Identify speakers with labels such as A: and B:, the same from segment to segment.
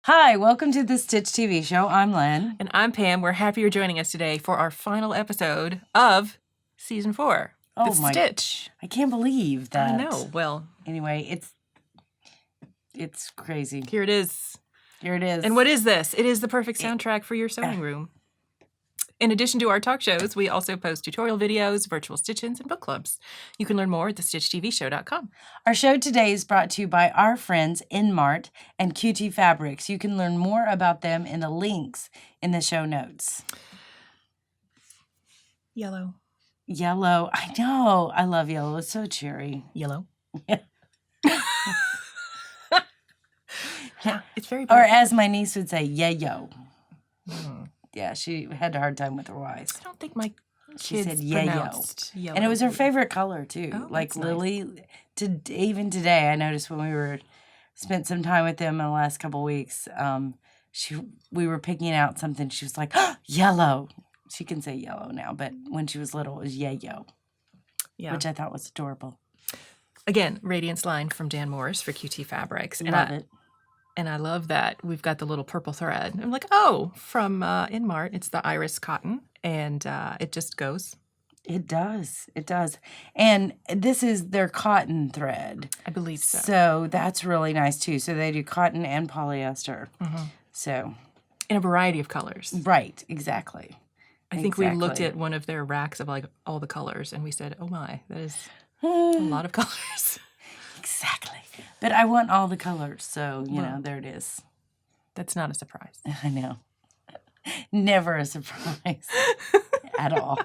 A: Hi, welcome to the Stitch TV show. I'm Len.
B: And I'm Pam. We're happy you're joining us today for our final episode of Season 4.
A: Oh
B: the
A: my!
B: Stitch.
A: I can't believe that.
B: I know. Well,
A: anyway, it's crazy.
B: Here it is.
A: Here it is.
B: And what is this? It is the perfect soundtrack for your sewing room. In addition to our talk shows, we also post tutorial videos, virtual stitch-ins, and book clubs. You can learn more at thestitchtvshow.com.
A: Our show today is brought to you by our friends EnMart and QT Fabrics. You can learn more about them in the links in the show notes.
B: Yellow.
A: Yellow. I know. I love yellow. It's so cheery.
B: Yellow.
A: Yeah.
B: Yeah, it's very
A: Or
B: beautiful.
A: as my niece would say, yayo. Yeah, she had a hard time with her Y's.
B: I don't think my
A: She
B: kids
A: said yayo.
B: pronounced yellow.
A: And it was her favorite color, too.
B: Oh,
A: like
B: that's nice.
A: Lily, even today, I noticed when we spent some time with them in the last couple weeks, we were picking out something. She was like, oh, yellow. She can say yellow now, but when she was little, it was yayo, which I thought was adorable.
B: Again, Radiance line from Dan Morris for QT Fabrics.
A: Love it.
B: And I love that we've got the little purple thread. I'm like, oh, from EnMart. It's the Iris cotton, and it just goes.
A: It does. It does. And this is their cotton thread.
B: I believe so.
A: So that's really nice, too. So they do cotton and polyester. Mm-hmm. So
B: in a variety of colors.
A: Right. Exactly.
B: I think we looked at one of their racks of like all the colors, and we said, oh my, that is a lot of colors.
A: Exactly. But I want all the colors, so, you know, there it is.
B: That's not a surprise.
A: I know. Never a surprise at all.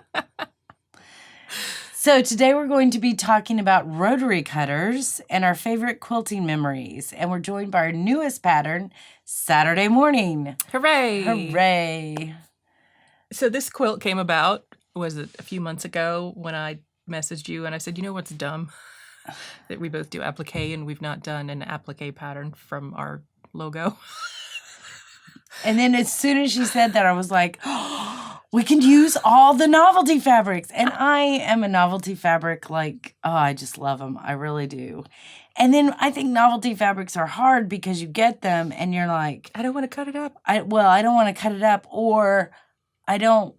A: So today we're going to be talking about rotary cutters and our favorite quilting memories. And we're joined by our newest pattern, Saturday Morning.
B: Hooray!
A: Hooray!
B: So this quilt came about, was it a few months ago, when I messaged you and I said, you know what's dumb? That we both do applique and we've not done an applique pattern from our logo.
A: And then as soon as she said that, I was like, oh, we can use all the novelty fabrics. And I am a novelty fabric, I just love them. I really do. And then I think novelty fabrics are hard because you get them and you're like,
B: I don't want to cut it up.
A: I don't want to cut it up, or I don't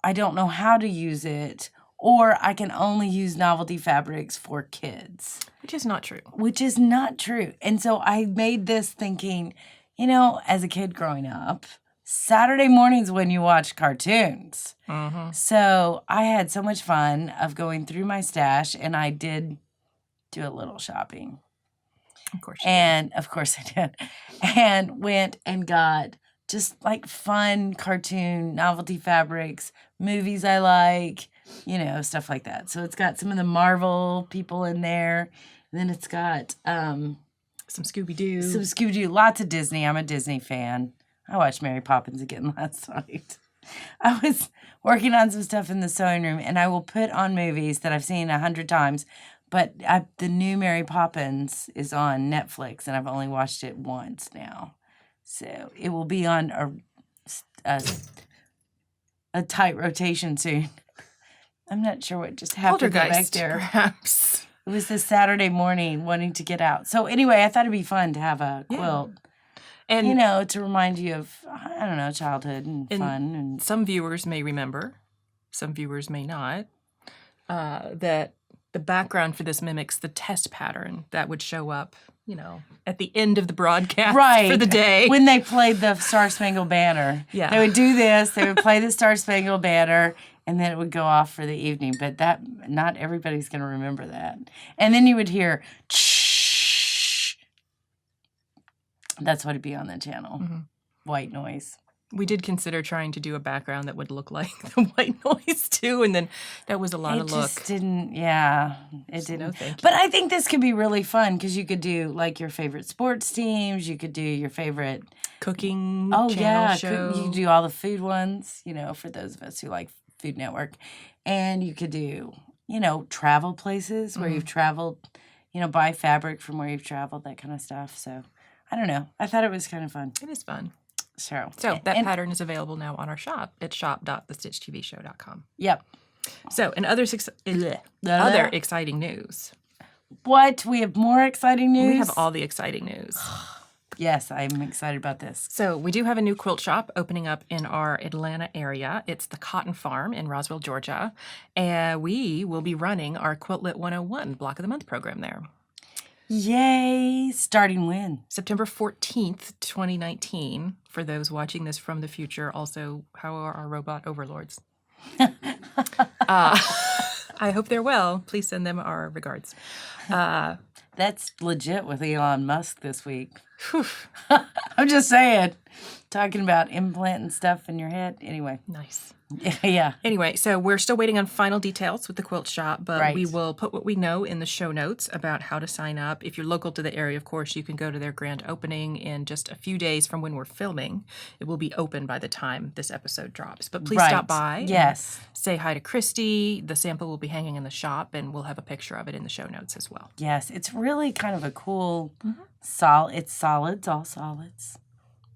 A: know how to use it. Or I can only use novelty fabrics for kids.
B: Which is not true.
A: Which is not true. And so I made this thinking, you know, as a kid growing up, Saturday mornings when you watch cartoons. Mm-hmm. So I had so much fun of going through my stash, and I did do a little shopping.
B: Of course you did.
A: Of course I did. And went and got just like fun cartoon novelty fabrics, movies I like, you know, stuff like that. So it's got some of the Marvel people in there. And then it's got
B: some Scooby-Doo.
A: Lots of Disney. I'm a Disney fan. I watched Mary Poppins again last night. I was working on some stuff in the sewing room, and I will put on movies that I've seen 100 times. But the new Mary Poppins is on Netflix, and I've only watched it once now. So it will be on a tight rotation soon. I'm not sure what just happened back there.
B: Perhaps.
A: It was this Saturday morning wanting to get out. So anyway, I thought it'd be fun to have a quilt. And, you know, to remind you of, I don't know, childhood and fun. And
B: some viewers may remember, some viewers may not, that the background for this mimics the test pattern that would show up, you know, at the end of the broadcast for the day.
A: When they played the Star Spangled Banner.
B: Yeah.
A: They would do this. They would play the Star Spangled Banner, and then it would go off for the evening. But not everybody's going to remember that. And then you would hear, shh. That's what it'd be on the channel. Mm-hmm. White noise.
B: We did consider trying to do a background that would look like the white noise, too, and then that was a lot of look.
A: It just didn't, it didn't.
B: No, thank you.
A: But I think this could be really fun because you could do, like, your favorite sports teams. You could do your favorite
B: cooking channel show.
A: You could do all the food ones, you know, for those of us who like Food Network. And you could do, you know, travel places where you've traveled, you know, buy fabric from where you've traveled, that kind of stuff. So, I don't know. I thought it was kind of fun.
B: It is fun.
A: So
B: that pattern is available now on our shop at shop.thestitchtvshow.com.
A: Yep.
B: So, and other exciting news.
A: What? We have more exciting news?
B: We have all the exciting news.
A: Yes, I'm excited about this.
B: So we do have a new quilt shop opening up in our Atlanta area. It's the Cotton Farm in Roswell, Georgia. And we will be running our Quiltlet 101 Block of the Month program there.
A: Yay! Starting when?
B: September 14th, 2019. For those watching this from the future, also, how are our robot overlords? I hope they're well. Please send them our regards.
A: That's legit with Elon Musk this week. I'm just saying. Talking about implanting stuff in your head. Anyway.
B: Nice.
A: Yeah.
B: Anyway, so we're still waiting on final details with the quilt shop, but
A: Right.
B: we will put what we know in the show notes about how to sign up. If you're local to the area, of course, you can go to their grand opening in just a few days from when we're filming. It will be open by the time this episode drops. But please stop by.
A: Yes.
B: Say hi to Christy. The sample will be hanging in the shop, and we'll have a picture of it in the show notes as well.
A: Yes. It's really kind of a cool,
B: Mm-hmm.
A: it's solids, all solids.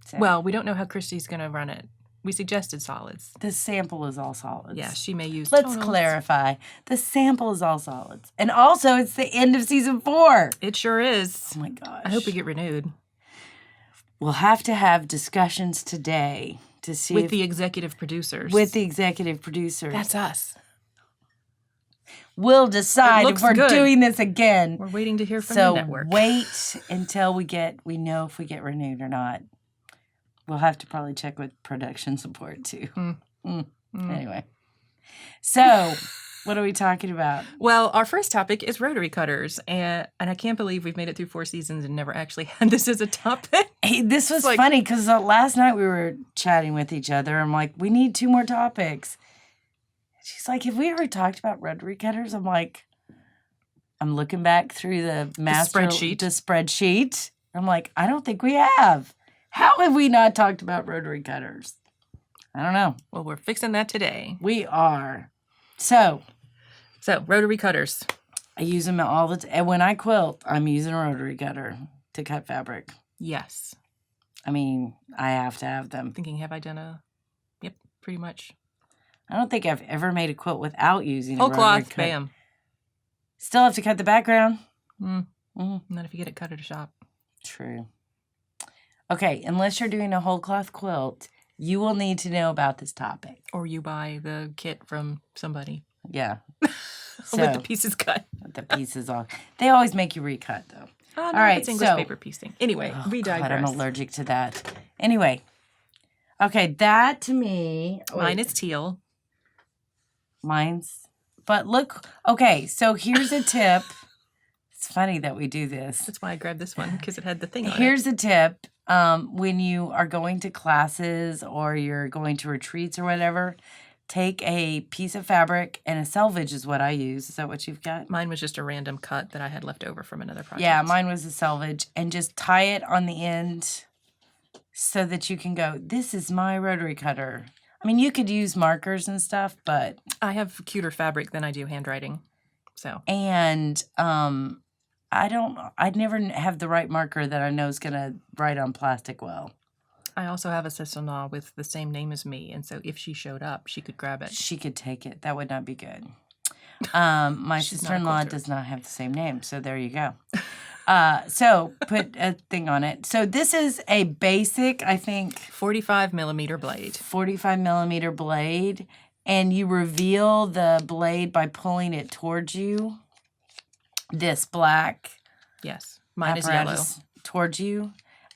A: So
B: Well, we don't know how Christy's going to run it. We suggested solids.
A: the sample is all solids.
B: Yeah, she may use
A: Let's
B: tonals.
A: clarify. The sample is all solids. And also, it's the end of season 4.
B: It sure is.
A: Oh my gosh.
B: I hope we get renewed.
A: We'll have to have discussions today to see
B: With the executive producers.
A: with the executive producers.
B: That's us.
A: We'll decide
B: looks
A: if we're
B: good.
A: doing this again.
B: We're waiting to hear from
A: So
B: the network.
A: wait until we know if we get renewed or not. We'll have to probably check with production support too. Anyway. So, what are we talking about?
B: Well, our first topic is Rotary Cutters. And I can't believe we've made it through 4 seasons and never actually had this as a topic.
A: Hey, this was
B: like-
A: funny because last night we were chatting with each other. I'm like, we need 2 more topics. She's like, have we ever talked about Rotary Cutters? I'm like, I'm looking back through the spreadsheet. I'm like, I don't think we have. How have we not talked about Rotary Cutters? I don't know.
B: Well, we're fixing that today.
A: We are. So,
B: Rotary Cutters.
A: I use them all the time. And when I quilt, I'm using a rotary cutter to cut fabric.
B: Yes.
A: I mean, I have to have them.
B: Thinking, have I done a... Yep, pretty much.
A: I don't think I've ever made a quilt without using
B: Whole
A: a rotary
B: cloth,
A: cutter.
B: bam.
A: Still have to cut the background.
B: Not if you get it cut at a shop.
A: True. Okay, unless you're doing a whole cloth quilt, you will need to know about this topic.
B: Or you buy the kit from somebody.
A: Yeah.
B: With the pieces cut.
A: The pieces off. They always make you recut, though.
B: Oh, no,
A: All right,
B: it's English
A: so-
B: paper piecing. Anyway, we
A: God,
B: digress.
A: I'm allergic to that. Anyway. Okay, that to me...
B: Mine is teal.
A: Mine's... But look... Okay, so here's a tip. It's funny that we do this.
B: That's why I grabbed this one, because it had the thing on it.
A: Here's a tip. When you are going to classes or you're going to retreats or whatever, take a piece of fabric, and a selvage is what I use. Is that what you've got?
B: Mine was just a random cut that I had left over from another project.
A: Yeah, mine was a selvage. And just tie it on the end so that you can go, this is my rotary cutter. I mean, you could use markers and stuff, but...
B: I have cuter fabric than I do handwriting. So.
A: And I'd never have the right marker that I know is going to write on plastic well.
B: I also have a sister-in-law with the same name as me, and so if she showed up, she could grab it.
A: She could take it. That would not be good. My
B: She's not a
A: sister-in-law
B: quilter.
A: does not have the same name, so there you go. So put a thing on it. So this is a basic, I think,
B: 45 millimeter blade.
A: 45 millimeter blade, and you reveal the blade by pulling it towards you. This black
B: Yes. Mine is yellow.
A: apparatus towards you.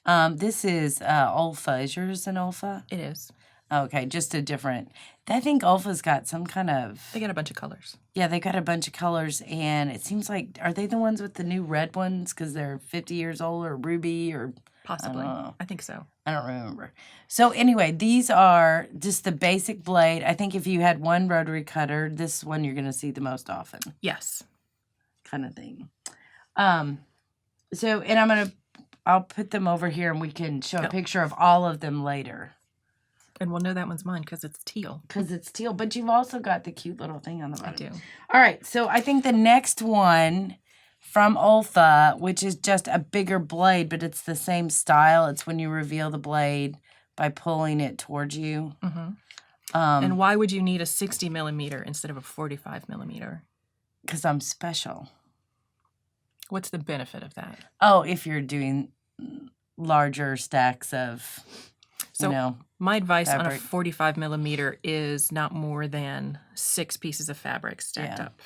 A: This is Olfa. Is yours an Olfa?
B: It is.
A: Okay, just a different. I think Olfa's got some kind of...
B: They got a bunch of colors.
A: Yeah, they got a bunch of colors, and it seems like... Are they the ones with the new red ones because they're 50 years old, or ruby, or...
B: Possibly.
A: know.
B: I think so.
A: I don't remember. So anyway, these are just the basic blade. I think if you had one rotary cutter, this one you're going to see the most often.
B: Yes.
A: Kind of thing. So, and I'll put them over here, and we can show a
B: Yep.
A: picture of all of them later.
B: And we'll know that one's mine because it's teal.
A: Because it's teal, but you've also got the cute little thing on the
B: I
A: bottom.
B: do.
A: All right, so I think the next one from Olfa, which is just a bigger blade, but it's the same style. It's when you reveal the blade by pulling it towards you.
B: Mm-hmm. And why would you need a 60 millimeter instead of a 45 millimeter?
A: Because I'm special.
B: What's the benefit of that?
A: Oh, if you're doing larger stacks of,
B: So my advice on a
A: fabric.
B: 45 millimeter is not more than 6 pieces of fabric stacked
A: Yeah.
B: up.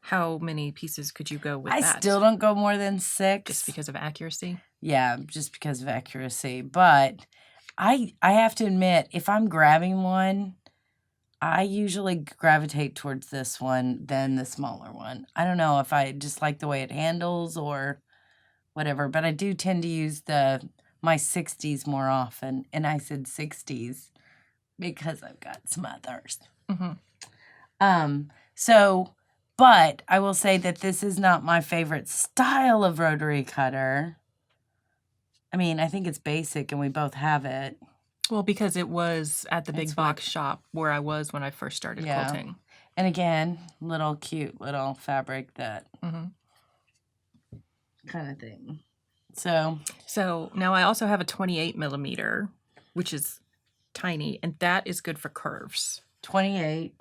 B: How many pieces could you go with
A: I
B: that?
A: still don't go more than 6.
B: Just because of accuracy?
A: Yeah, just because of accuracy. But I have to admit, if I'm grabbing one, I usually gravitate towards this one than the smaller one. I don't know if I just like the way it handles or whatever, but I do tend to use my 60s more often. And I said 60s because I've got some others. So, but I will say that this is not my favorite style of rotary cutter. I mean, I think it's basic and we both have it.
B: Well, because it was at the big
A: It's
B: box shop where I was when I first started
A: Yeah.
B: quilting.
A: And again, little cute little fabric that kind of thing.
B: So now I also have a 28 millimeter, which is tiny, and that is good for curves.
A: 28.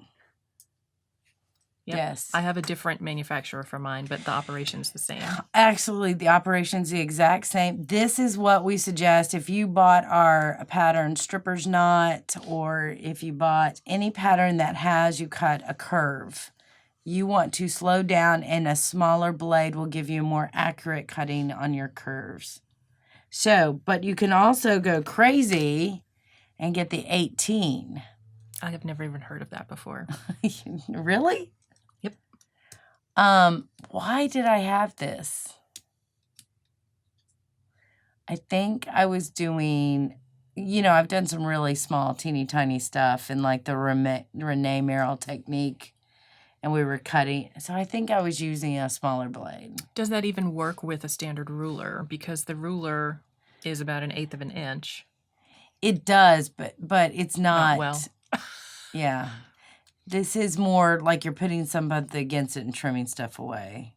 B: Yep.
A: Yes.
B: I have a different manufacturer for mine, but the operation's the same.
A: Actually, the operation's the exact same. This is what we suggest if you bought our pattern stripper's knot, or if you bought any pattern that has you cut a curve. You want to slow down, and a smaller blade will give you more accurate cutting on your curves. So, but you can also go crazy and get the 18.
B: I have never even heard of that before.
A: Really?
B: Yep.
A: Why did I have this? I think I was doing, I've done some really small, teeny tiny stuff in like the Renee Merrill technique, and we were cutting. So I think I was using a smaller blade.
B: Does that even work with a standard ruler? Because the ruler is about 1/8 of an inch.
A: It does, but it's not.
B: Well.
A: Yeah. This is more like you're putting something against it and trimming stuff away.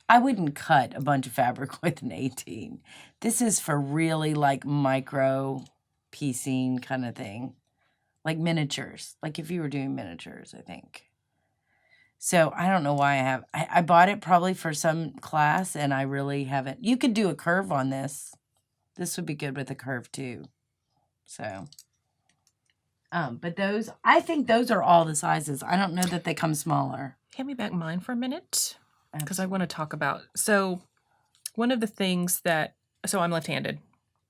A: I wouldn't cut a bunch of fabric with an 18. This is for really like micro piecing kind of thing. Like miniatures. Like if you were doing miniatures, I think. So I don't know why I bought it probably for some class, and I really haven't. You could do a curve on this. This would be good with a curve too. So, but I think those are all the sizes. I don't know that they come smaller.
B: Hand me back mine for a minute, because I want to talk about. So one of the things so I'm left-handed,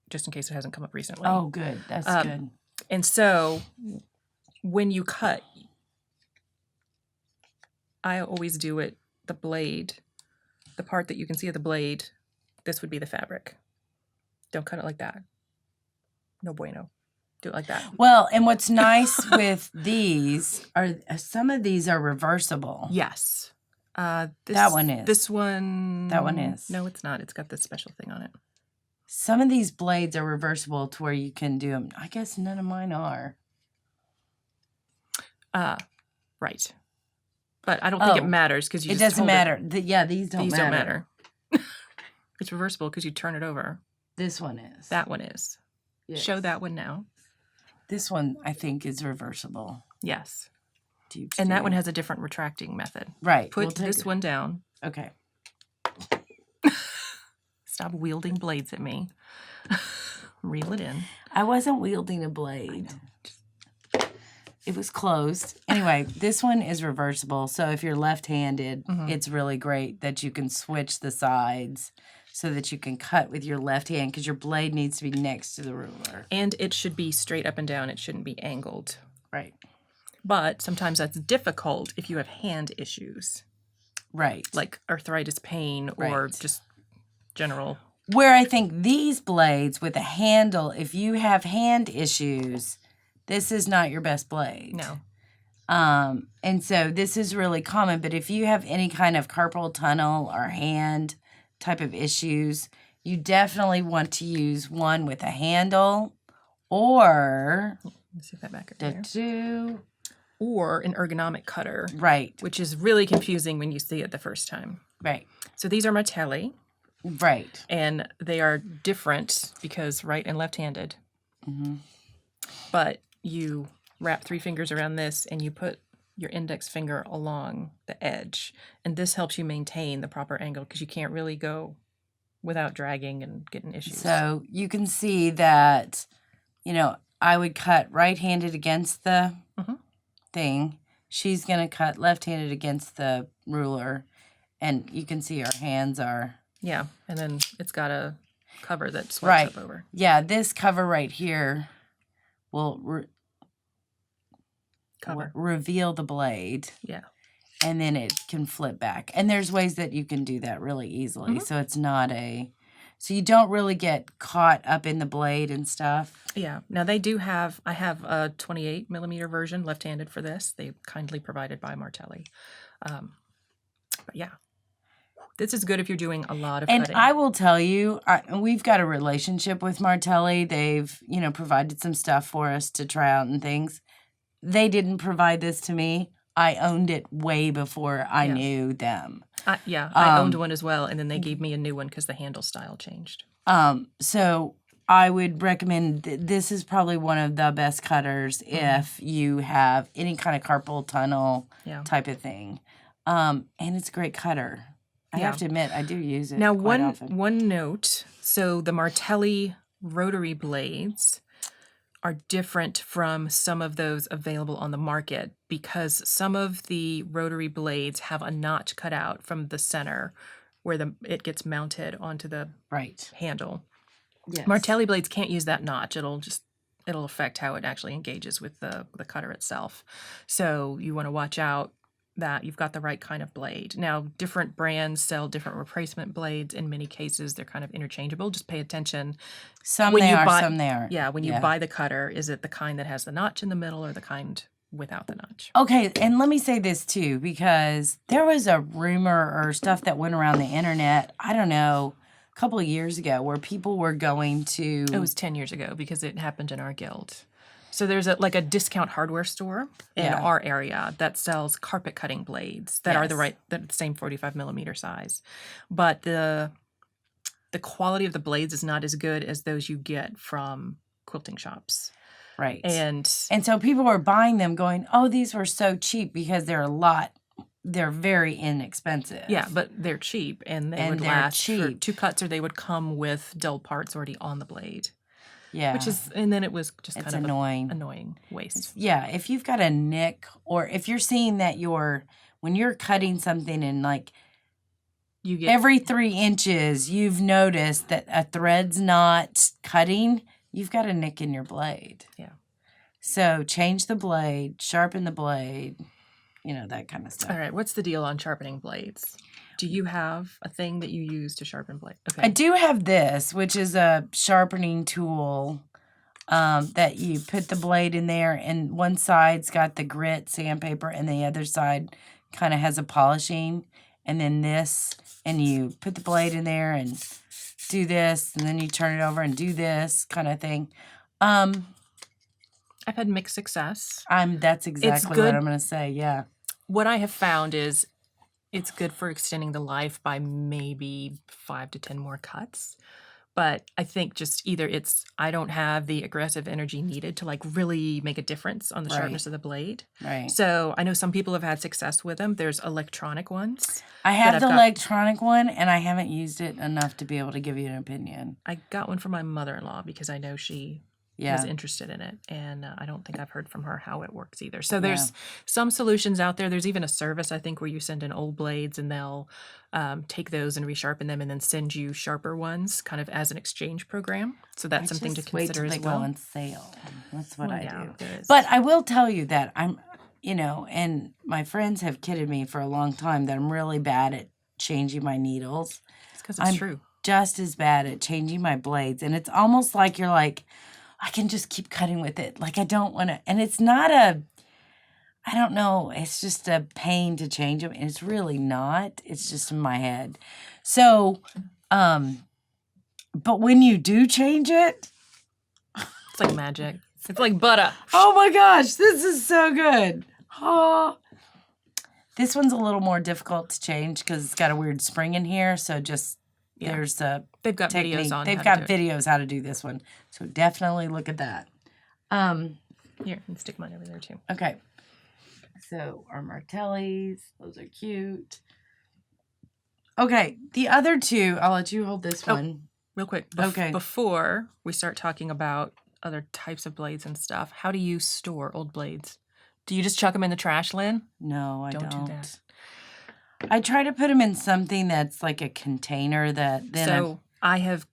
B: just in case it hasn't come up recently.
A: Oh, good. That's good.
B: And so when you cut, I always do it, the blade, the part that you can see of the blade, this would be the fabric. Don't cut it like that. No bueno. Do it like that.
A: Well, and what's nice with these are some of these are reversible.
B: Yes.
A: That one is.
B: This one.
A: That one is.
B: No, it's not. It's got this special thing on it.
A: Some of these blades are reversible to where you can do them. I guess none of mine are.
B: Right. But I don't think it matters because
A: it doesn't matter. These don't
B: matter. It's reversible because you turn it over.
A: This one is.
B: That one is. Yes. Show that one now.
A: This one, I think, is reversible.
B: Yes. And that one has a different retracting method. Right. Put this one down.
A: Okay.
B: Stop wielding blades at me. Reel it in.
A: I wasn't wielding a blade. It was closed. Anyway, this one is reversible. So if you're left-handed, it's really great that you can switch the sides so that you can cut with your left hand, because your blade needs to be next to the ruler.
B: And it should be straight up and down. It shouldn't be angled.
A: Right.
B: But sometimes that's difficult if you have hand issues.
A: Right.
B: Like arthritis pain or just general.
A: Where I think these blades with a handle, if you have hand issues, this is not your best blade.
B: No.
A: And so this is really common, but if you have any kind of carpal tunnel or hand type of issues, you definitely want to use one with a handle, or
B: let me see if that back up there. Or an ergonomic cutter.
A: Right.
B: Which is really confusing when you see it the first time.
A: Right.
B: So these are Martelli.
A: Right.
B: And they are different because right and left-handed.
A: Mm-hmm.
B: But you wrap 3 fingers around this and you put your index finger along the edge. And this helps you maintain the proper angle because you can't really go without dragging and getting issues.
A: So you can see that, I would cut right-handed against the thing. She's going to cut left-handed against the ruler. And you can see our hands are...
B: Yeah, and then it's got a cover that swipes up over.
A: Yeah, this cover right here will reveal the blade.
B: Yeah.
A: And then it can flip back. And there's ways that you can do that really easily. So it's not so you don't really get caught up in the blade and stuff.
B: Yeah. Now they do have, I have a 28 millimeter version left-handed for this. They kindly provided by Martelli. But yeah. This is good if you're doing a lot of cutting.
A: And I will tell you, we've got a relationship with Martelli. They've, provided some stuff for us to try out and things. They didn't provide this to me. I owned it way before I knew them.
B: I owned one as well, and then they gave me a new one because the handle style changed.
A: So I would recommend, this is probably one of the best cutters if you have any kind of carpal tunnel type of thing. And it's a great cutter. I have to admit, I do use it
B: now,
A: quite often.
B: One note, so the Martelli rotary blades are different from some of those available on the market because some of the rotary blades have a notch cut out from the center where it gets mounted onto the handle. Yes. Martelli blades can't use that notch. It'll affect how it actually engages with the cutter itself. So you want to watch out that you've got the right kind of blade. Now, different brands sell different replacement blades. In many cases, they're kind of interchangeable. Just pay attention.
A: Some they aren't.
B: Yeah, when you buy the cutter, is it the kind that has the notch in the middle or the kind without the notch?
A: Okay, and let me say this too, because there was a rumor or stuff that went around the internet, I don't know, a couple of years ago, where people were going to...
B: It was 10 years ago because it happened in our guild. So there's a discount hardware store in our area that sells carpet cutting blades that are the same 45 millimeter size, but the quality of the blades is not as good as those you get from quilting shops.
A: Right.
B: And
A: so people were buying them going, oh, these were so cheap because they're very inexpensive.
B: Yeah, but they're cheap and they would last for 2 cuts, or they would come with dull parts already on the blade.
A: Yeah.
B: And then it was just kind of
A: annoying.
B: Annoying waste.
A: Yeah. If you've got a nick, or if you're seeing that when you're cutting something and you get every 3 inches, you've noticed that a thread's not cutting, you've got a nick in your blade.
B: Yeah.
A: So change the blade, sharpen the blade, that kind of stuff.
B: All right. What's the deal on sharpening blades? Do you have a thing that you use to sharpen blade? Okay.
A: I do have this, which is a sharpening tool that you put the blade in there, and one side's got the grit sandpaper, and the other side kind of has a polishing, and then this, and you put the blade in there and do this, and then you turn it over and do this kind of thing.
B: I've had mixed success.
A: That's exactly what I'm going to say, yeah.
B: What I have found is it's good for extending the life by maybe 5 to 10 more cuts. But I think just either I don't have the aggressive energy needed to really make a difference on the sharpness of the blade.
A: Right.
B: So I know some people have had success with them. There's electronic ones.
A: I have the electronic one, and I haven't used it enough to be able to give you an opinion.
B: I got one for my mother-in-law because I know she was interested in it, and I don't think I've heard from her how it works either. So there's some solutions out there. There's even a service, I think, where you send in old blades and they'll take those and resharpen them and then send you sharper ones kind of as an exchange program. So that's something to consider as well.
A: Go on sale. That's what I do.
B: It is.
A: But I will tell you that I'm, and my friends have kidded me for a long time that I'm really bad at changing my needles.
B: It's because it's true.
A: Just as bad at changing my blades. And it's almost like you're I can just keep cutting with it. I don't want to, and it's not I don't know, it's just a pain to change them. And it's really not. It's just in my head. So, but when you do change it.
B: It's like magic. It's like butter.
A: Oh my gosh, this is so good. Oh. This one's a little more difficult to change because it's got a weird spring in here. So just. There's
B: they've got
A: technique.
B: videos on.
A: They've got videos how to do this one, so definitely look at that.
B: Here, and stick mine over there too.
A: Okay. So our Martellis, those are cute. Okay, the other two, I'll let you hold this
B: Oh.
A: one.
B: Real quick,
A: Okay.
B: before we start talking about other types of blades and stuff, how do you store old blades? Do you just chuck them in the trash, Lynn?
A: No, I
B: Don't do
A: don't.
B: that.
A: I try to put them in something that's like a container that then
B: So I have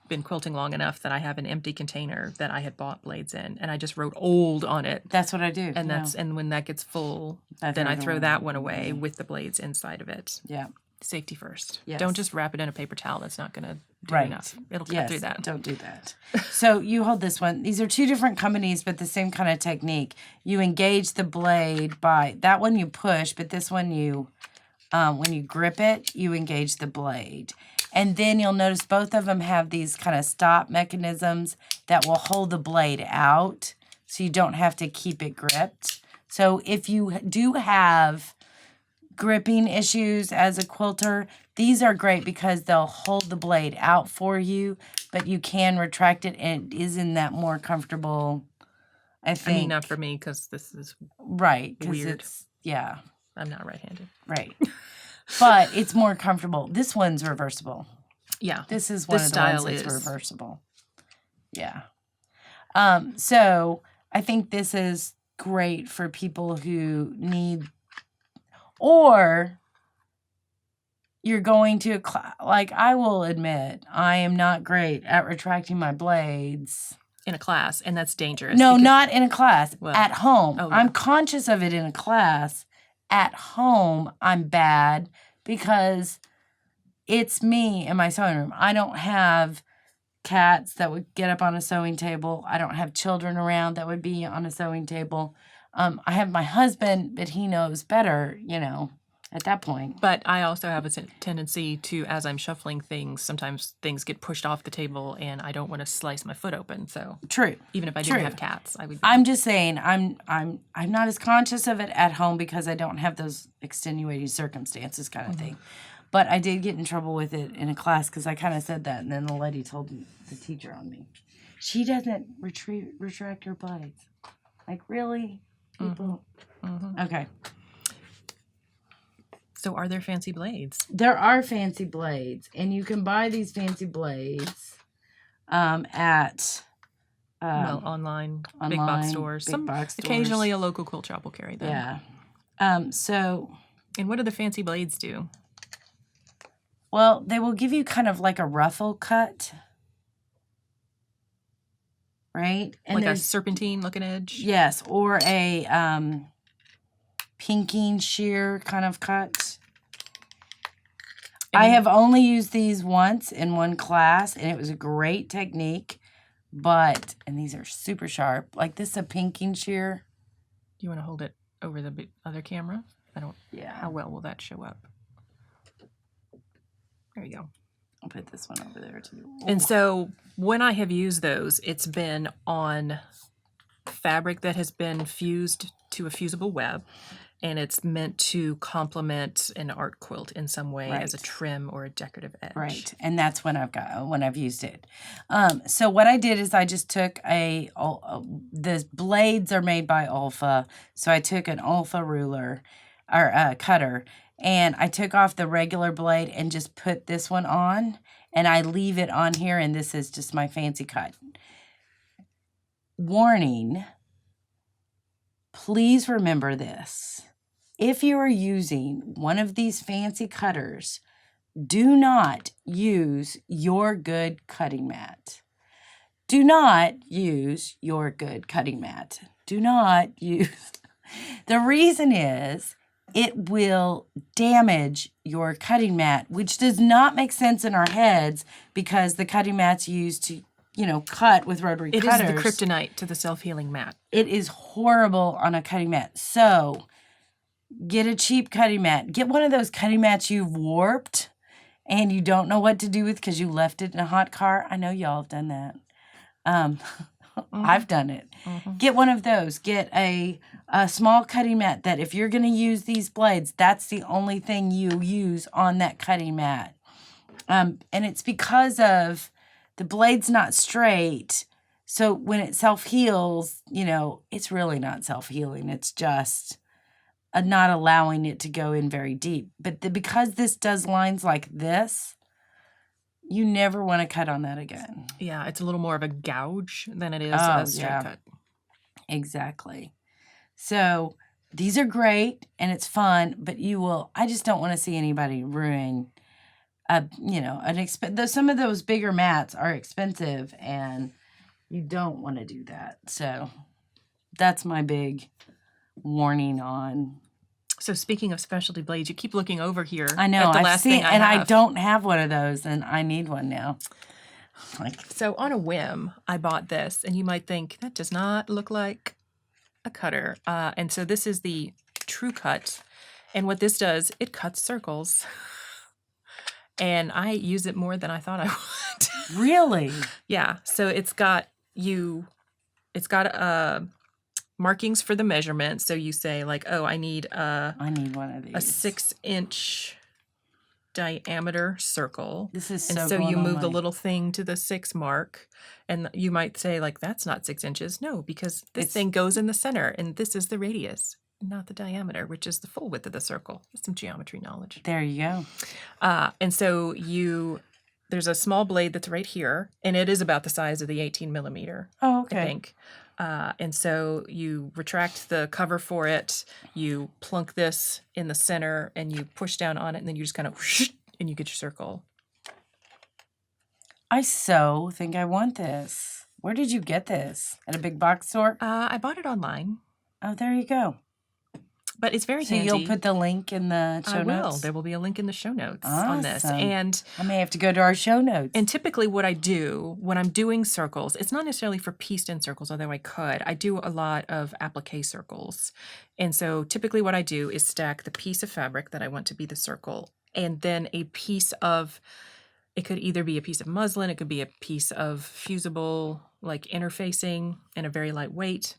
B: been quilting long enough that I have an empty container that I had bought blades in, and I just wrote old on it.
A: that's what I do.
B: And
A: yeah.
B: and when that gets full,
A: I
B: then I
A: throw it
B: throw
A: away.
B: that one away with the blades inside of it.
A: Yeah.
B: Safety first.
A: Yes.
B: Don't just wrap it in a paper towel. That's not going to do
A: Right.
B: enough. It'll cut
A: Yes,
B: through that.
A: don't do that. So you hold this one. These are two different companies, but the same kind of technique. You engage the blade by, that one you push, but this one you, when you grip it, you engage the blade. And then you'll notice both of them have these kind of stop mechanisms that will hold the blade out so you don't have to keep it gripped. So if you do have gripping issues as a quilter, these are great because they'll hold the blade out for you, but you can retract it and it is in that more comfortable, I think.
B: I mean, not for me because this is
A: right, because
B: weird.
A: it's, yeah,
B: I'm not right-handed.
A: right. But it's more comfortable. This one's reversible.
B: Yeah.
A: This is one
B: This
A: of the ones
B: style
A: that's
B: is.
A: reversible. Yeah. So I think this is great for people who need, or you're going to a class. Like, I will admit, I am not great at retracting my blades.
B: In a class, and that's dangerous.
A: No,
B: because-
A: not in a class.
B: Well,
A: at home.
B: oh, yeah.
A: I'm conscious of it in a class. At home, I'm bad because it's me in my sewing room. I don't have cats that would get up on a sewing table. I don't have children around that would be on a sewing table. I have my husband, but he knows better, at that point.
B: But I also have a tendency to, as I'm shuffling things, sometimes things get pushed off the table, and I don't want to slice my foot open. So
A: True.
B: even if I
A: True.
B: didn't have cats, I would.
A: I'm just saying I'm not as conscious of it at home because I don't have those extenuating circumstances kind of thing. But I did get in trouble with it in a class because I kind of said that, and then the lady told the teacher on me. She doesn't retract her blades. Like, really? People? Okay.
B: So are there fancy blades?
A: There are fancy blades, and you can buy these fancy blades at
B: Well, online, big box stores.
A: big box stores.
B: Occasionally a local quilt shop will carry them.
A: Yeah. So,
B: And what do the fancy blades do?
A: well, they will give you kind of like a ruffle cut, right? And
B: Like a
A: there's
B: serpentine looking edge?
A: yes, or a pinking shear kind of cut. I have only used these once in one class, and it was a great technique. But, and these are super sharp. Like, this is a pinking shear.
B: Do you want to hold it over the other camera? I don't.
A: Yeah.
B: How well will that show up? There you go.
A: I'll put this one over there too.
B: And so when I have used those, it's been on fabric that has been fused to a fusible web, and it's meant to complement an art quilt in some way as a
A: Right.
B: trim or a decorative edge.
A: Right, and that's when I've used it. So what I did is I just took the blades are made by Olfa, so I took an Olfa ruler or cutter, and I took off the regular blade and just put this one on, and I leave it on here, and this is just my fancy cut. Warning, please remember this. If you are using one of these fancy cutters, do not use your good cutting mat. Do not use your good cutting mat. Do not use. The reason is it will damage your cutting mat, which does not make sense in our heads because the cutting mat's used to, cut with rotary cutters.
B: It is the kryptonite to the self-healing mat.
A: It is horrible on a cutting mat. So get a cheap cutting mat. Get one of those cutting mats you've warped and you don't know what to do with because you left it in a hot car. I know y'all have done that. I've done it. Get one of those. Get a small cutting mat that if you're going to use these blades, that's the only thing you use on that cutting mat. And it's because of the blade's not straight. So when it self-heals, it's really not self-healing. It's just not allowing it to go in very deep. But because this does lines like this, you never want to cut on that again.
B: Yeah, it's a little more of a gouge than it is
A: Oh,
B: a straight
A: yeah.
B: cut.
A: Exactly. So these are great and it's fun, but I just don't want to see anybody ruin some of those bigger mats are expensive and you don't want to do that. So that's my big warning on.
B: So speaking of specialty blades, you keep looking over here.
A: I know.
B: At the last thing I have.
A: I don't have one of those, and I need one now.
B: So on a whim, I bought this, and you might think that does not look like a cutter. And so this is the True Cut, and what this does, it cuts circles. And I use it more than I thought I would.
A: Really?
B: Yeah. So it's got markings for the measurement. So you say like, oh, I need
A: one of these.
B: A 6-inch diameter circle.
A: This is
B: and so you move the little thing to the 6 mark, and you might say like, that's not 6 inches. No, because this thing goes in the center, and this is the radius, not the diameter, which is the full width of the circle. That's some geometry knowledge.
A: There you go.
B: And so there's a small blade that's right here, and it is about the size of the 18 millimeter.
A: Oh, okay.
B: I think. And so you retract the cover for it, you plunk this in the center, and you push down on it, and then you just kind of whoosh, and you get your circle.
A: I so think I want this. Where did you get this? At a big box store?
B: I bought it online.
A: Oh, there you go.
B: But it's very handy.
A: So you'll put the link in the show notes?
B: I will. There will be a link in the show notes on this. And
A: I may have to go to our show notes.
B: And typically what I do when I'm doing circles, it's not necessarily for pieced in circles, although I could. I do a lot of applique circles. And so typically what I do is stack the piece of fabric that I want to be the circle, and then a piece of, it could either be a piece of muslin, it could be a piece of fusible, like interfacing, and a very light weight.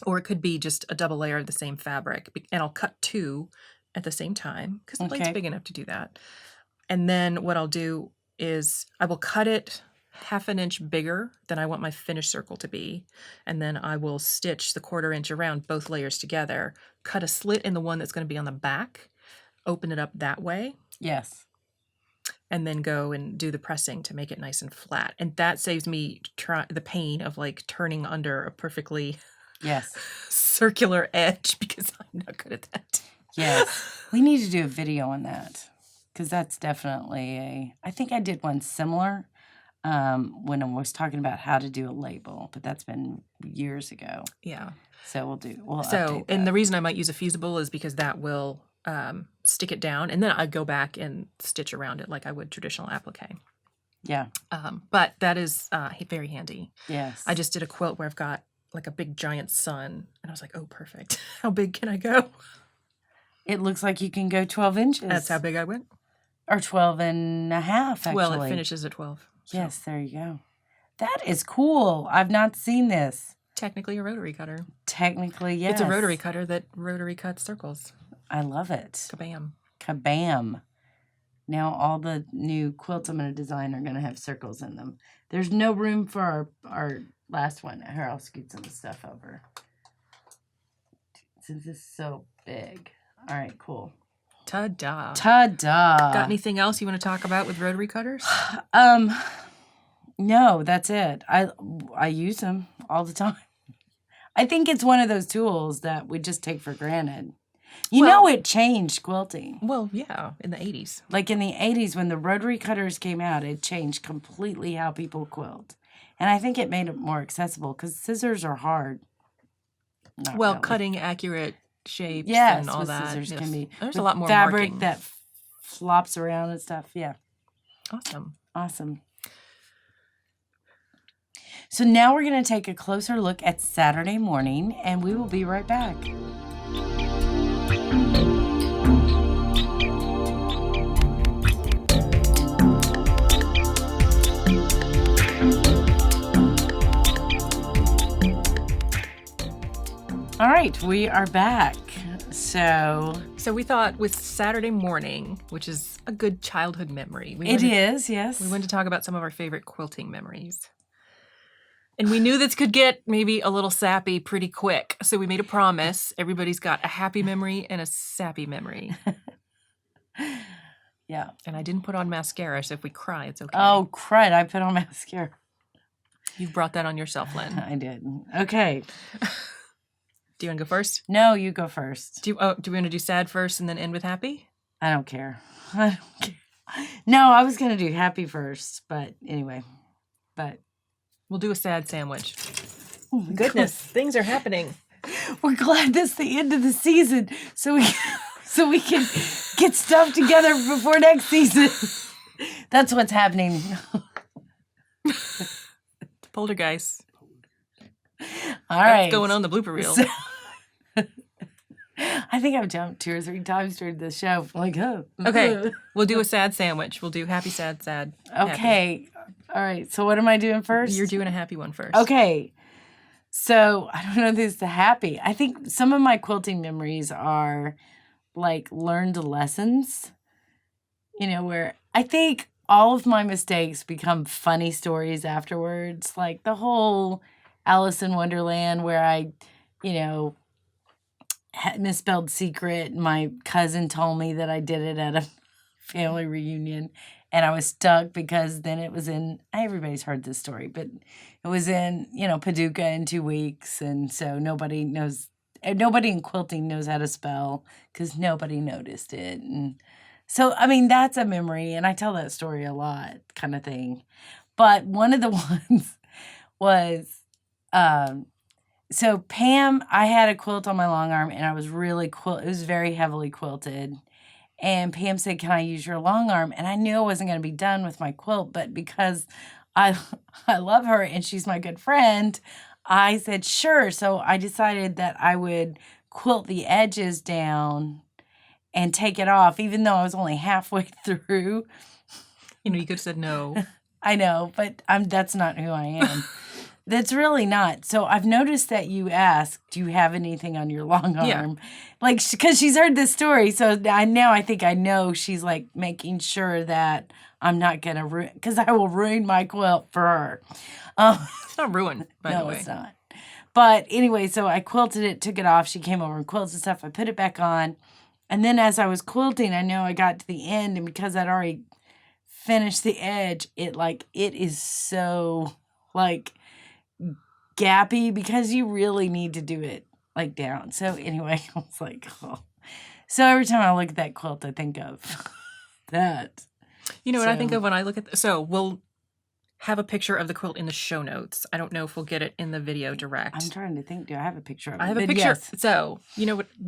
B: Or it could be just a double layer of the same fabric. And I'll cut 2 at the same time because the blade's big enough to do that. And then what I'll do is I will cut it 1/2 inch bigger than I want my finished circle to be. And then I will stitch the 1/4 inch around both layers together, cut a slit in the one that's going to be on the back, open it up that way.
A: Yes.
B: And then go and do the pressing to make it nice and flat. And that saves me the pain of like turning under a perfectly...
A: Yes.
B: circular edge, because I'm not good at that.
A: Yes. We need to do a video on that, because that's definitely I think I did one similar when I was talking about how to do a label, but that's been years ago.
B: Yeah.
A: So we'll update that.
B: And the reason I might use a fusible is because that will stick it down, and then I go back and stitch around it like I would traditional applique.
A: Yeah.
B: But that is very handy.
A: Yes.
B: I just did a quilt where I've got like a big giant sun, and I was like, oh, perfect. How big can I go?
A: It looks like you can go 12 inches.
B: That's how big I went.
A: Or 12.5, actually.
B: Well, it finishes at 12. So.
A: Yes, there you go. That is cool. I've not seen this.
B: Technically a rotary cutter.
A: Technically, yes.
B: It's a rotary cutter that rotary cuts circles.
A: I love it.
B: Kabam.
A: Kabam. Now all the new quilts I'm going to design are going to have circles in them. There's no room for our last one. Here, I'll scoot some of the stuff over. Since this is so big. All right, cool.
B: Ta-da.
A: Ta-da.
B: Got anything else you want to talk about with rotary cutters?
A: No, that's it. I use them all the time. I think it's one of those tools that we just take for granted. You know it changed quilting.
B: Well, yeah, in the 80s.
A: Like in the 80s when the rotary cutters came out, it changed completely how people quilt. And I think it made it more accessible because scissors are hard. Not really.
B: Cutting accurate shapes and all that.
A: Scissors can be.
B: There's a lot more
A: fabric
B: marking.
A: that flops around and stuff. Yeah.
B: Awesome.
A: So now we're going to take a closer look at Saturday morning, and we will be right back. All right, we are back. So
B: we thought with Saturday morning, which is a good childhood memory.
A: It is, yes.
B: We wanted to talk about some of our favorite quilting memories. And we knew this could get maybe a little sappy pretty quick. So we made a promise. Everybody's got a happy memory and a sappy memory.
A: Yeah.
B: And I didn't put on mascara, so if we cry, it's okay.
A: Oh, crud. I put on mascara.
B: You've brought that on yourself, Lynn.
A: I did. Okay.
B: Do you want to go first?
A: No, you go first.
B: Do we want to do sad first and then end with happy?
A: I don't care. I don't care. No, I was going to do happy first, but anyway. But
B: we'll do a sad sandwich.
A: Oh my
B: Goodness, things are happening.
A: We're glad this is the end of the season, so we can get stuff together before next season. That's what's happening.
B: Poltergeist.
A: All right.
B: That's going on the blooper reel.
A: So, I think I've jumped 2 or 3 times during the show. Like, oh.
B: Okay. We'll do a sad sandwich. We'll do happy, sad, sad.
A: Okay.
B: Happy.
A: All right. So what am I doing first?
B: You're doing a happy one first.
A: Okay. So I don't know if this is the happy. I think some of my quilting memories are like learned lessons, where I think all of my mistakes become funny stories afterwards. Like the whole Alice in Wonderland where I, had misspelled secret. My cousin told me that I did it at a family reunion. And I was stuck because then it was everybody's heard this story, but it was in, Paducah in 2 weeks. And so nobody in quilting knows how to spell because nobody noticed it. And so, that's a memory. And I tell that story a lot kind of thing. But one of the ones was, so Pam, I had a quilt on my long arm and I was it was very heavily quilted. And Pam said, "Can I use your long arm?" And I knew I wasn't going to be done with my quilt, but because I love her and she's my good friend, I said, sure. So I decided that I would quilt the edges down and take it off, even though I was only halfway through.
B: You could have said no.
A: I know, but that's not who I am. That's really not. So I've noticed that you ask, do you have anything on your long arm?
B: Yeah.
A: Like, because she's heard this story. So I think I know she's like making sure that I'm not going to ruin, because I will ruin my quilt for her.
B: It's not ruined, by the way.
A: No, it's not. But anyway, so I quilted it, took it off. She came over and quilted stuff. I put it back on. And then as I was quilting, I know I got to the end. And because I'd already finished the edge, it is so like gappy because you really need to do it like down. So anyway, I was like, oh. So every time I look at that quilt, I think of that.
B: You know what I think of when I look at so we'll have a picture of the quilt in the show notes. I don't know if we'll get it in the video direct.
A: I'm trying to think. Do I have a picture of it?
B: I have a picture. Yes. So,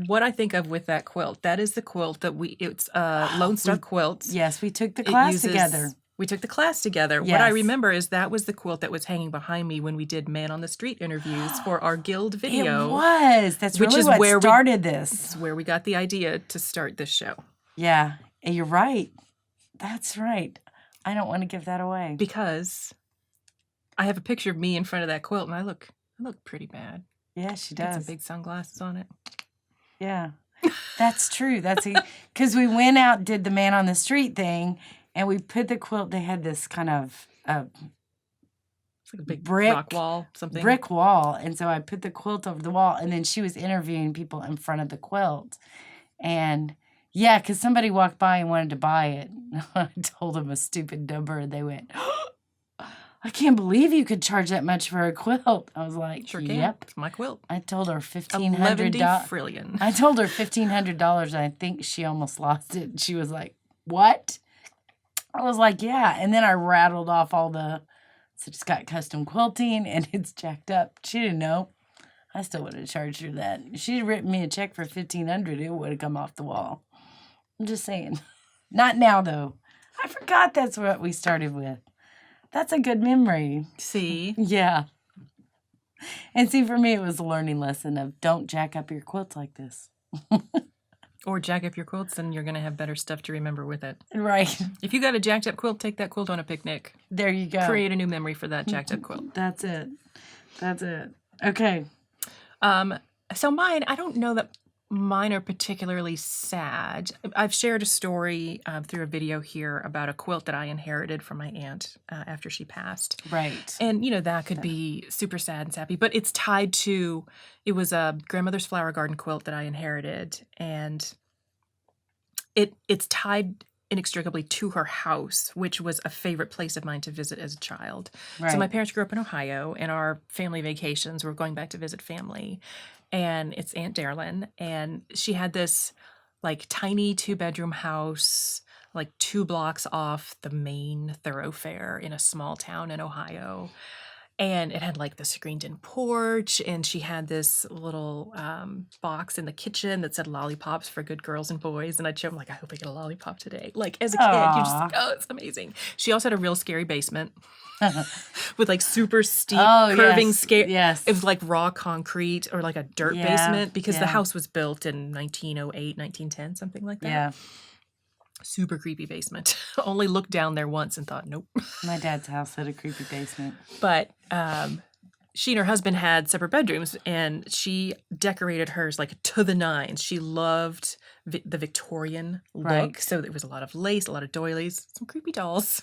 B: what I think of with that quilt, that is the quilt that it's Lone Star Quilts.
A: Yes, we took the class together.
B: We took the class together.
A: Yes.
B: What I remember is that was the quilt that was hanging behind me when we did Man on the Street interviews for our guild video.
A: It was. That's really what started this.
B: It's where we got the idea to start this show.
A: Yeah, and you're right. That's right. I don't want to give that away.
B: Because I have a picture of me in front of that quilt, and I look pretty bad.
A: Yeah, she does.
B: Got some big sunglasses on it.
A: Yeah, that's true. That's because we went out, did the Man on the Street thing, and we put the quilt. They had this kind of
B: it's like a big rock wall, something.
A: Brick wall, and so I put the quilt over the wall, and then she was interviewing people in front of the quilt, and. Yeah, because somebody walked by and wanted to buy it. I told them a stupid number, and they went, I can't believe you could charge that much for a quilt. I was like,
B: sure can.
A: Yep.
B: It's my quilt.
A: I told her $1,500. I told her $1,500, and I think she almost lost it. And she was like, what? I was like, yeah. And then I rattled off so it's got custom quilting, and it's jacked up. She didn't know. I still would have charged her that. If she'd written me a check for $1,500, it would have come off the wall. I'm just saying. Not now, though. I forgot that's what we started with. That's a good memory.
B: See?
A: Yeah. And see, for me, it was a learning lesson of don't jack up your quilts like this.
B: Or jack up your quilts, and you're going to have better stuff to remember with it.
A: Right.
B: If you got a jacked up quilt, take that quilt on a picnic.
A: There you go.
B: Create a new memory for that jacked up quilt.
A: That's it. Okay.
B: So mine, I don't know that mine are particularly sad. I've shared a story through a video here about a quilt that I inherited from my aunt after she passed.
A: Right.
B: And, that could be super sad and sappy, but it's tied to, it was a grandmother's flower garden quilt that I inherited. And it's tied inextricably to her house, which was a favorite place of mine to visit as a child.
A: Right.
B: So my parents grew up in Ohio, and our family vacations were going back to visit family. And it's Aunt Darlin, and she had this like tiny 2-bedroom house, like 2 blocks off the main thoroughfare in a small town in Ohio. And it had like the screened-in porch, and she had this little box in the kitchen that said lollipops for good girls and boys. And I'd show them, like, I hope I get a lollipop today. Like, as a kid, you just like, oh, it's amazing. She also had a real scary basement with like super steep, curving
A: Yes.
B: It was like raw concrete or like a dirt basement because the house was built in 1908, 1910, something like that.
A: Yeah.
B: Super creepy basement. Only looked down there once and thought, nope.
A: My dad's house had a creepy basement.
B: But she and her husband had separate bedrooms, and she decorated hers like to the nines. She loved the Victorian look.
A: Right.
B: So there was a lot of lace, a lot of doilies, some creepy dolls.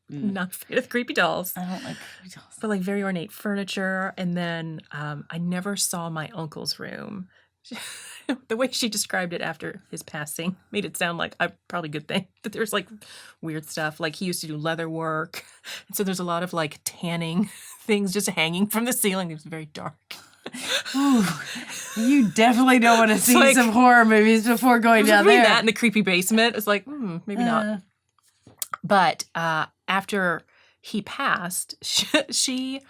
B: Not afraid of creepy dolls.
A: I don't like creepy dolls.
B: But like very ornate furniture. And then I never saw my uncle's room. The way she described it after his passing made it sound like a probably good thing. That there's like weird stuff. Like he used to do leather work. And so there's a lot of like tanning things just hanging from the ceiling. It was very dark.
A: Ooh, you definitely don't want to see
B: like,
A: some horror movies before going down there.
B: That in the creepy basement. It's like, maybe not. But after he passed, she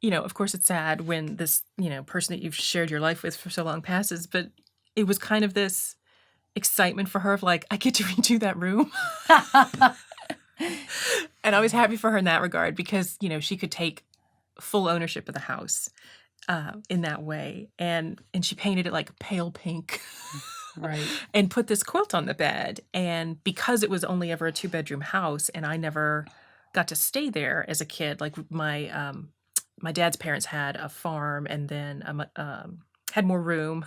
B: of course it's sad when this, person that you've shared your life with for so long passes, but it was kind of this excitement for her of like, I get to redo that room. And I was happy for her in that regard because, she could take full ownership of the house in that way. And she painted it like pale pink.
A: Right.
B: And put this quilt on the bed. And because it was only ever a 2-bedroom house and I never got to stay there as a kid, like my dad's parents had a farm and then had more room.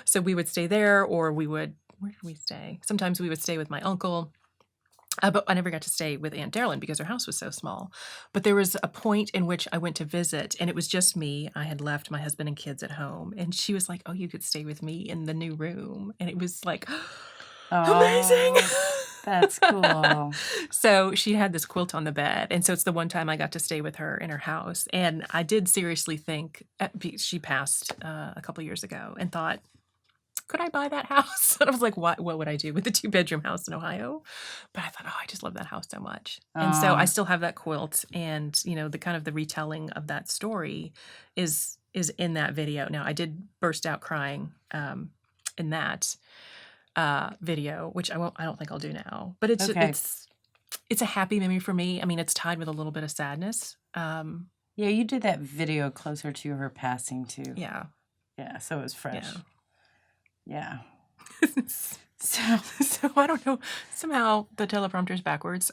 B: So we would stay there, or where did we stay? Sometimes we would stay with my uncle. But I never got to stay with Aunt Darlin because her house was so small. But there was a point in which I went to visit, and it was just me. I had left my husband and kids at home. And she was like, oh, you could stay with me in the new room. And it was like, amazing.
A: That's cool.
B: So she had this quilt on the bed. And so it's the one time I got to stay with her in her house. And I did seriously think, she passed a couple years ago, and thought, could I buy that house? And I was like, what would I do with the 2-bedroom house in Ohio? But I thought, I just love that house so much. And so I still have that quilt. And, the kind of the retelling of that story is in that video. Now, I did burst out crying in that video, which I don't think I'll do now. But it's it's a happy memory for me. I mean, it's tied with a little bit of sadness.
A: Yeah, you did that video closer to her passing too.
B: Yeah.
A: Yeah, so it was fresh. Yeah.
B: So I don't know. Somehow the teleprompter's backwards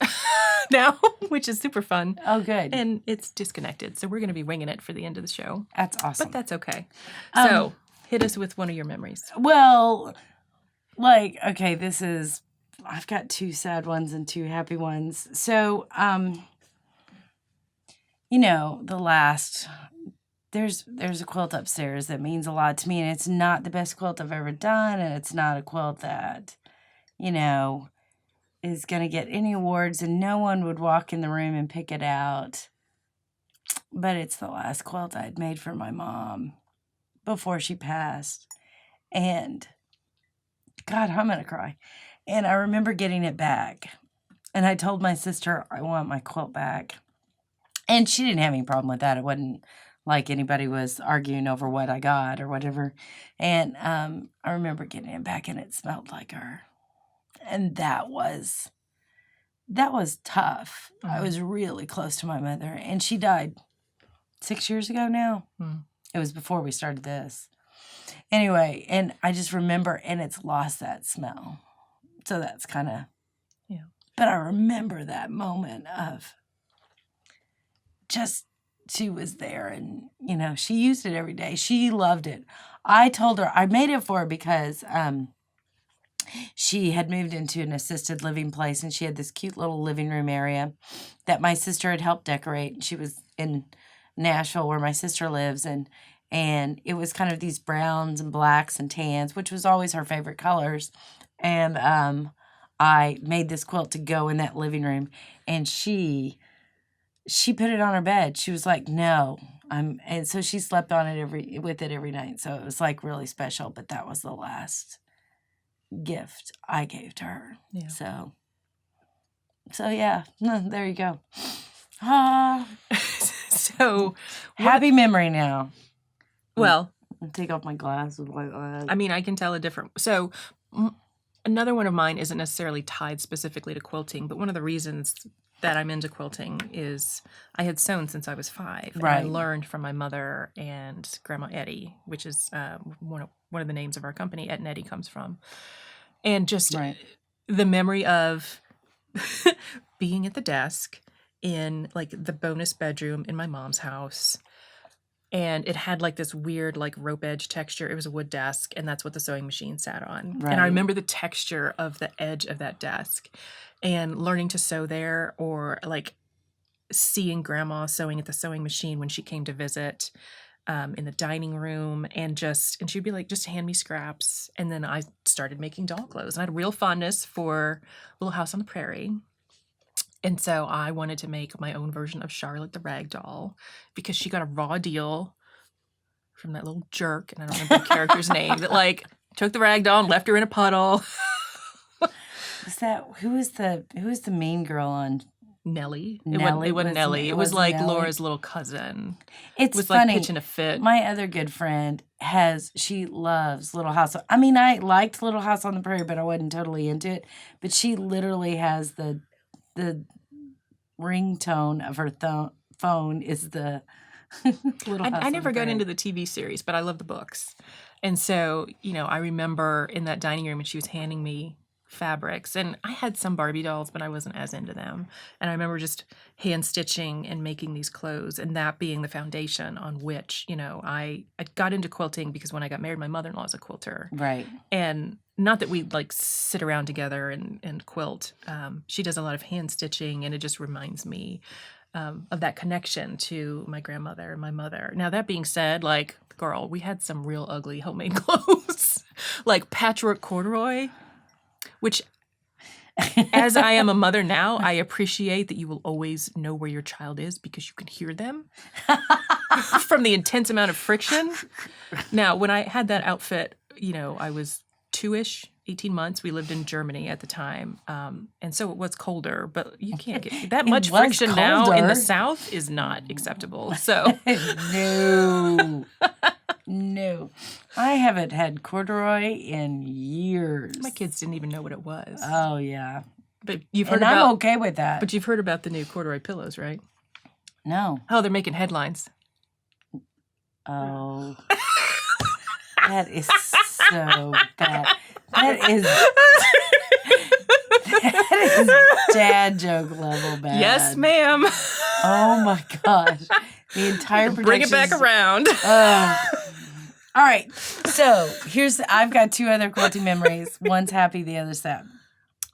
B: now, which is super fun.
A: Oh, good.
B: And it's disconnected. So we're going to be winging it for the end of the show.
A: That's awesome.
B: But that's okay. So hit us with one of your memories.
A: Well, okay, I've got 2 sad ones and 2 happy ones. So, there's a quilt upstairs that means a lot to me, and it's not the best quilt I've ever done, and it's not a quilt that, is going to get any awards, and no one would walk in the room and pick it out. But it's the last quilt I'd made for my mom before she passed. And God, I'm going to cry. And I remember getting it back. And I told my sister, I want my quilt back. And she didn't have any problem with that. It wasn't like anybody was arguing over what I got or whatever. And I remember getting it back, and it smelled like her. And that was tough. Mm-hmm. I was really close to my mother. And she died 6 years ago now. Mm. It was before we started this. Anyway, and I just remember, and it's lost that smell. So that's kind of, But I remember that moment of just she was there, and she used it every day. She loved it. I told her I made it for her because she had moved into an assisted living place, and she had this cute little living room area that my sister had helped decorate. She was in Nashville where my sister lives, and it was kind of these browns and blacks and tans, which was always her favorite colors. And I made this quilt to go in that living room, and she put it on her bed. She was like, "No." And so she slept on it with it every night. So it was like really special, but that was the last gift I gave to her.
B: Yeah.
A: So yeah, there you go. Ah,
B: So
A: happy memory now.
B: Well,
A: I'll take off my glasses like that.
B: I mean, I can tell a different. So another one of mine isn't necessarily tied specifically to quilting, but one of the reasons that I'm into quilting is I had sewn since I was 5. And I learned from my mother and Grandma Eddie, which is one of the names of our company. Ed and Eddie comes from. And just the memory of being at the desk in like the bonus bedroom in my mom's house. And it had like this weird like rope edge texture. It was a wood desk, and that's what the sewing machine sat on.
A: Right.
B: And I remember the texture of the edge of that desk and learning to sew there, or like seeing Grandma sewing at the sewing machine when she came to visit in the dining room, and she'd be like, just hand me scraps. And then I started making doll clothes. And I had a real fondness for Little House on the Prairie. And so I wanted to make my own version of Charlotte the Rag Doll because she got a raw deal from that little jerk, and I don't remember the character's name, that like took the rag doll and left her in a puddle.
A: Who was the mean girl on
B: Nellie?
A: Nellie?
B: It wasn't Nellie. It was like
A: Nellie?
B: Laura's little cousin.
A: It's
B: It was
A: funny.
B: like pitching a fit.
A: My other good friend she loves Little House. I mean, I liked Little House on the Prairie, but I wasn't totally into it. But she literally has the ringtone of her phone is the Little House.
B: I never got into the TV series, but I love the books. And so, I remember in that dining room, and she was handing me fabrics, and I had some Barbie dolls, but I wasn't as into them. And I remember just hand stitching and making these clothes, and that being the foundation on which, I got into quilting because when I got married, my mother-in-law is a quilter.
A: Right.
B: And not that we like sit around together and quilt. She does a lot of hand stitching, and it just reminds me of that connection to my grandmother and my mother. Now, that being said, like, girl, we had some real ugly homemade clothes, like patchwork corduroy, which, as I am a mother now, I appreciate that you will always know where your child is because you can hear them from the intense amount of friction. Now, when I had that outfit, I was 2-ish, 18 months. We lived in Germany at the time. And so it was colder, but you can't get that much friction now in the South is not acceptable. So
A: No. I haven't had corduroy in years.
B: My kids didn't even know what it was.
A: Oh, yeah.
B: But you've heard
A: I'm okay with that.
B: But you've heard about the new corduroy pillows, right?
A: No.
B: Oh, they're making headlines.
A: Oh. That is so bad. That is dad joke level bad.
B: Yes, ma'am.
A: Oh my gosh. The entire
B: Bring it back around.
A: All right. So I've got 2 other quilting memories. One's happy, the other's sad.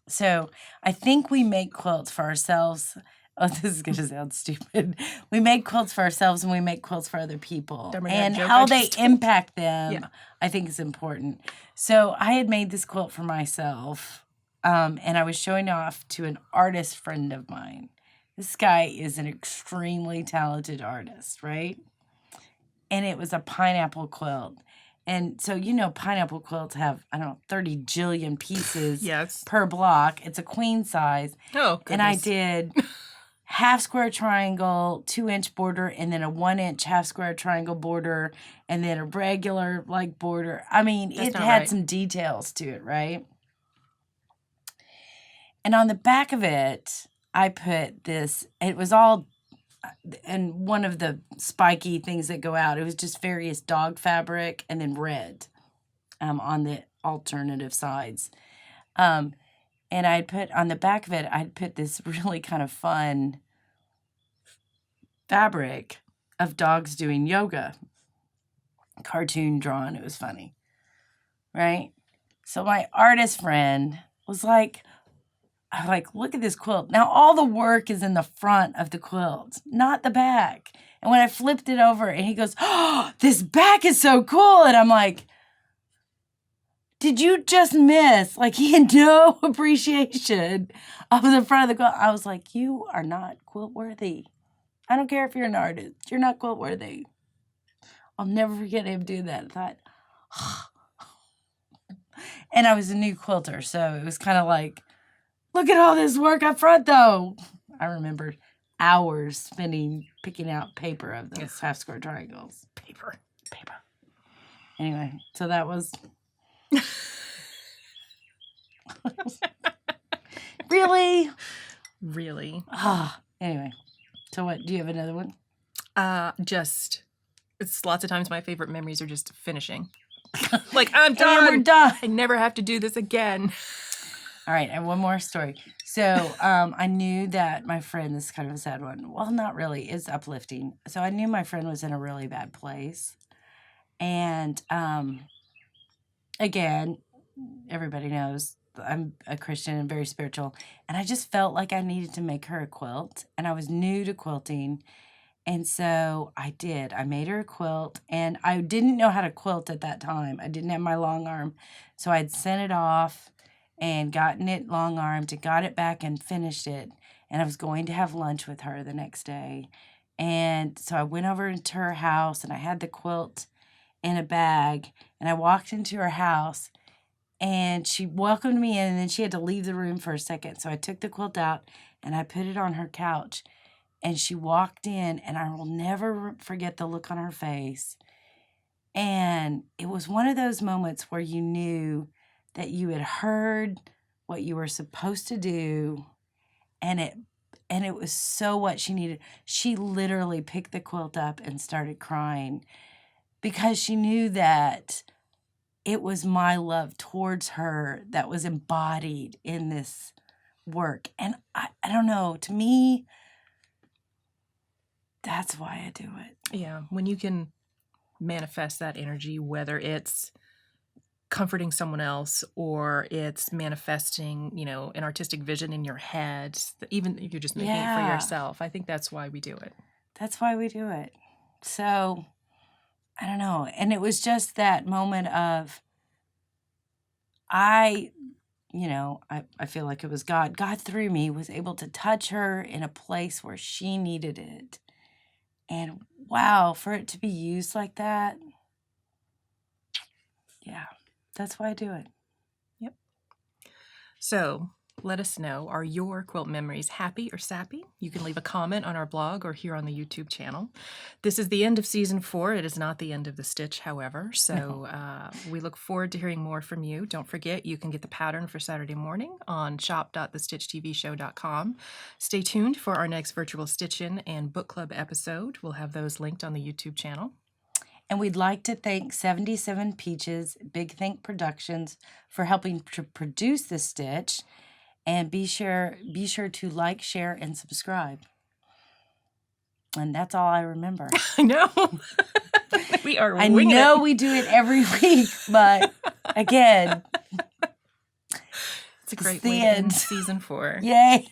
A: So I think we make quilts for ourselves. Oh, this is going to sound stupid. We make quilts for ourselves, and we make quilts for other people. And how they impact them, I think is important. So I had made this quilt for myself, and I was showing off to an artist friend of mine. This guy is an extremely talented artist, right? And it was a pineapple quilt. And so, pineapple quilts have, 30 jillion pieces per block. It's a queen size.
B: Oh, goodness.
A: And I did half square triangle, 2-inch border, and then a 1-inch half square triangle border, and then a regular border. I mean, it had some details to it, right? And on the back of it, I put this, it was all, and one of the spiky things that go out, it was just various dog fabric and then red on the alternative sides. And I'd put on the back of it, I'd put this really kind of fun fabric of dogs doing yoga. Cartoon drawn. It was funny. Right? So my artist friend was like, I'm like, look at this quilt. Now all the work is in the front of the quilt, not the back. And when I flipped it over and he goes, oh, this back is so cool. And I'm like, did you just miss? Like, he had no appreciation of the front of the quilt. I was like, you are not quilt worthy. I don't care if you're an artist. You're not quilt worthy. I'll never forget him doing that. I thought, and I was a new quilter, so it was kind of like, look at all this work up front, though. I remember hours spending picking out paper of those half square triangles. Paper. Anyway, so that was... Really? Anyway, so what? Do you have another one?
B: It's lots of times my favorite memories are just finishing. Like, I'm done.
A: And we're done.
B: I never have to do this again.
A: All right, I have one more story. So I knew that my friend, this is kind of a sad one. Well, not really. It's uplifting. So I knew my friend was in a really bad place. And again, everybody knows I'm a Christian and very spiritual. And I just felt like I needed to make her a quilt. And I was new to quilting. And so I did. I made her a quilt. And I didn't know how to quilt at that time. I didn't have my long arm. So I'd sent it off and gotten it long armed and got it back and finished it. And I was going to have lunch with her the next day. And so I went over into her house and I had the quilt in a bag. And I walked into her house and she welcomed me in and then she had to leave the room for a second. So I took the quilt out and I put it on her couch. And she walked in and I will never forget the look on her face. And it was one of those moments where you knew that you had heard what you were supposed to do, and it was so what she needed. She literally picked the quilt up and started crying because she knew that it was my love towards her that was embodied in this work. And I don't know, to me, that's why I do it.
B: Yeah, when you can manifest that energy, whether it's comforting someone else or it's manifesting, an artistic vision in your head, even if you're just making it for yourself. I think that's why we do it.
A: That's why we do it. So, I don't know. And it was just that moment of, I feel like it was God. God through me was able to touch her in a place where she needed it. And wow, for it to be used like that. Yeah. That's why I do it.
B: Yep. So let us know, are your quilt memories happy or sappy? You can leave a comment on our blog or here on the YouTube channel. This is the end of season 4. It is not the end of the stitch, however. So we look forward to hearing more from you. Don't forget, you can get the pattern for Saturday morning on shop.thestitchtvshow.com. Stay tuned for our next virtual stitch-in and book club episode. We'll have those linked on the YouTube channel.
A: And we'd like to thank 77 Peaches, Big Think Productions, for helping to produce this stitch. And be sure to like, share, and subscribe. And that's all I remember.
B: I know. We are
A: I
B: winging
A: know
B: it.
A: we do it every week, but again,
B: it's a great
A: the
B: way to
A: end.
B: end season 4.
A: Yay!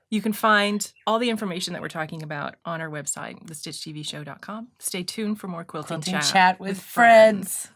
B: You can find all the information that we're talking about on our website, thestitchtvshow.com. Stay tuned for more quilting
A: Chat with friends.